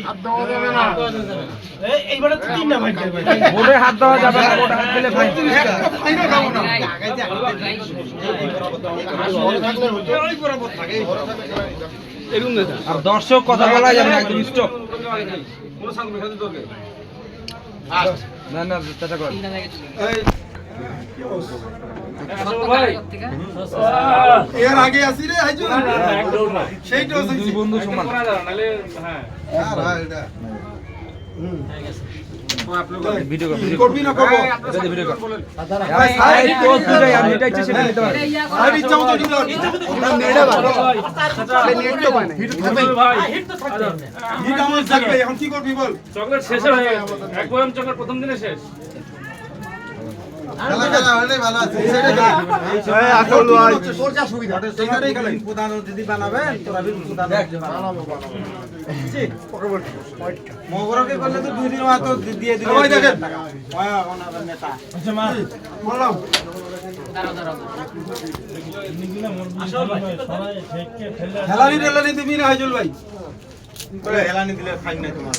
হাত দেওয়া যাবে না, হাত দিলে ফাইন। আর দর্শক কথা বলা যাবে না, একদম স্টপ। না না চেষ্টা কর। এর আগে আসি রে আইজু সেইটাও দুই বন্ধু সমান। ভিডিও কর, করবি না করব এটা ভিডিও কর। ভাই এই পোস্ট দিলে আমি এটা ইচ্ছে সেটা নিতে পারি। আর ইচ্ছা মতো দিল ওটা নেড়া ভালো নেট তো পায় না হিট থাকবে ভাই হিট আমার থাকবে এখন কি করবি বল চকলেট শেষ হয়ে গেছে এক বয়াম চকলেট প্রথম দিনে শেষ খেলা হলে ভালো আছে এই আসল ভাই তোর যা সুবিধা সেইটাই খেলা প্রধান অতিথি বানাবেন তোরা বি প্রধান বানাবো জি ওকে বল মোগরকে করলে তো দুই দিন তো দিয়ে দিল ভাই দেখেন হ্যাঁ ওনার নেতা আচ্ছা মা বললাম খেলানি দিবি না হাইজুল ভাই খেলানি দিলে ফাইন নাই তোমার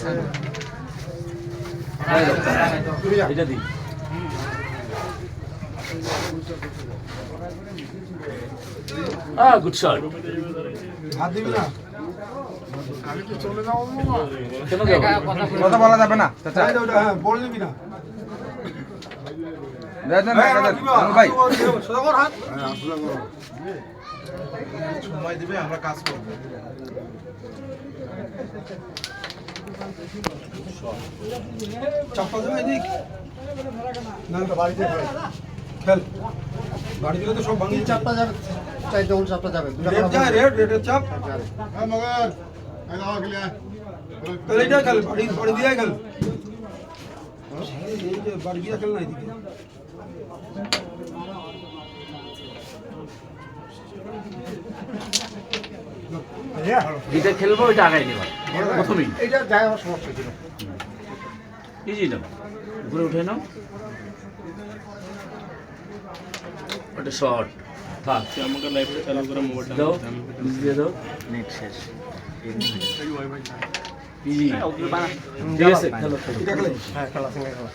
এটা দি গুড শট হাত দিবি না কেন যাবো কথা বলা যাবে না চাচা। হ্যাঁ বল নিবি না দেন না ভাই সদাগর হাত সময় দিবে আমরা কাজ করব চাপা যাবে এদিক না তো বাড়িতে খেল বাড়ি দিলে তো সব ভাঙি চাপা যাবে চাই ডবল চাপা যাবে রেড যায় রেডের চাপ হ্যাঁ মগর আই দাও গিলা তাহলে এটা খেল বাড়ি দিয়ে খেল এই যে বাড়ি দিয়ে খেল না এদিকে যেটা খেলবো ওইটা আগাই নেবা প্রথমেই এটা যায় আমার সমস্যা ছিল ইজি না উপরে উঠে নাও ওটা শর্ট থাক আমাকে লাইভটা চালু করে মোবাইলটা দাও দিয়ে দাও নেট শেষ ইজি ঠিক আছে খেলো এটা খেলে হ্যাঁ খেলা সঙ্গে খেলা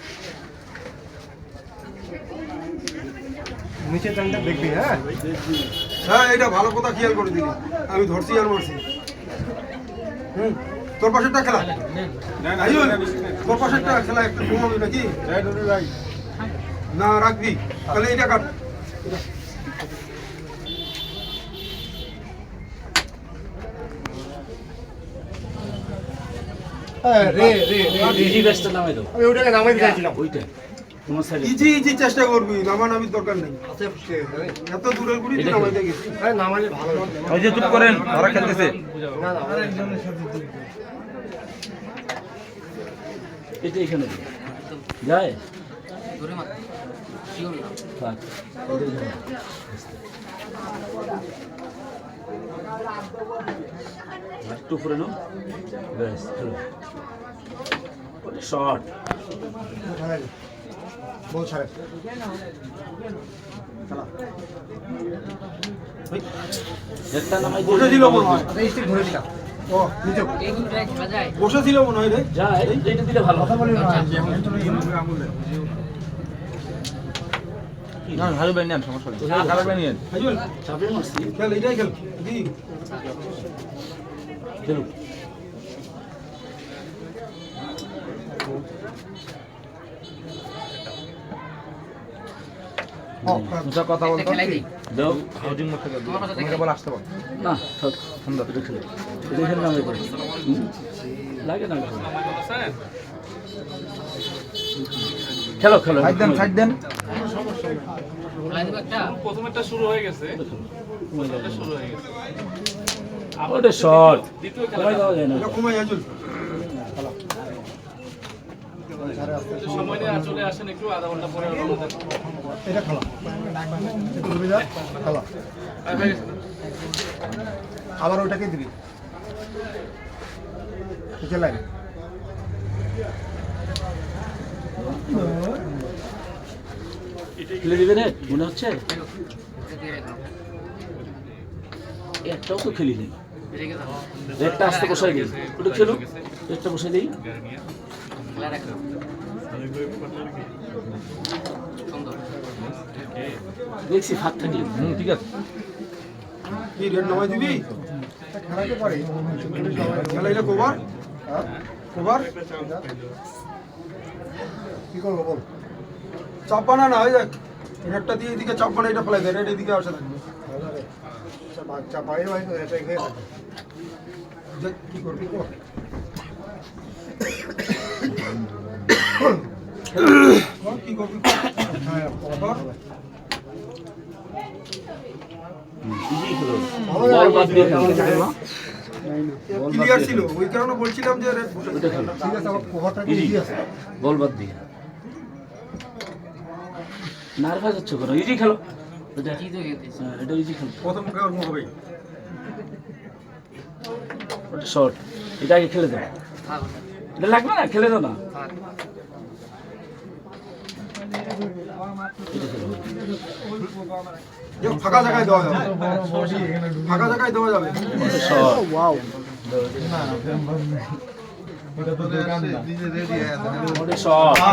নিচে টানটা দেখবি হ্যাঁ হ্যাঁ এটা ভালো কথা খেয়াল করে দিলি আমি ধরছি আর মারছি তোর পাশেরটা খেলা আইয়ুল তোর পাশেরটা খেলা একটা ঘুমাবি নাকি ভাই না রাখবি তাহলে এটা কাট রে রে ইজি ব্যাচটা নামাই দাও আমি ওটাকে নামাই দিয়েছিলাম ওইটা তোমার সাইডে ইজি ইজি চেষ্টা করবি নামানামির দরকার নেই এত দূরের গুড়ি তুই নামাইতে গেছিস নামালে ভালো ওই যে চুপ করেন, ওরা খেলতেছে। না না একজনের সাথে এটা এখানে দিও। যায় ধরে মার শিওর না থাক এটা ধরে একটু উপরে নাও ব্যাস চলো শর্ট বল ছাড়ে একটা নামাই বসে ছিল মনে হয় স্টিক ধরে দিলাম ও নিচে বসে ছিল মনে হয় রে যা এইটা দিলে ভালো কথা বলি না ভালো বেন নেন, সমস্যা নেই। ভালো বেন নেন। হাজুল চাপে মারছি খেল এটাই খেল দি চলো দুটা কথা বলতো দাও হাউজিং মোড থেকে আমাকে বল আসতে বল। না থাক সুন্দর এটা খেলো এটা এখানে নামে করে লাগে না খেলো খেলো সাইড দেন, সাইড দেন। প্রথমেরটা শুরু হয়ে গেছে ওটা শর্ট কমাই দেওয়া যায় না এটা কমাই হাজুল সময় নিয়ে চলে আসেন একটু আধা ঘন্টা পরে এটা খেলা একটু ঘুরে যা খেলা আবার ওটাকে দিবি নিচে লাইন খেলে দিবে না মনে হচ্ছে একটাও তো খেলি নেই রেডটা আস্তে বসাই দিই ওটা খেলো রেডটা বসাই দিই দেখছি ফাঁক থাকলে ঠিক আছে কি রেড নামাই দিবি খেলা এটা কভার কভার কি করবো বল চাপ বানা না হয় দেখ রেডটা দিয়ে এদিকে চাপ বানা এটা ফেলাই দেয় রেড এদিকে আসে থাকবে দেখ কি করবি কর কি করবি কর বল বাদ দিয়ে খেলো ক্লিয়ার ছিল ওই কারণে বলছিলাম যে রেড ওটা খেলো ঠিক আছে আমার কভারটা ইজি বল বাদ দিয়ে নার্ভাস হচ্ছে কেন ইজি খেলো এটা এটা ইজি খেলো প্রথম মুখে ওর মুখ হবে ওটা শর্ট এটা আগে খেলে দাও এটা লাগবে না খেলে দাও না এটা খেলো ফাঁকা জায়গায় দেওয়া যাবে ফাঁকা জায়গায় দেওয়া যাবে শর্ট ওয়াও ওটা শর্ট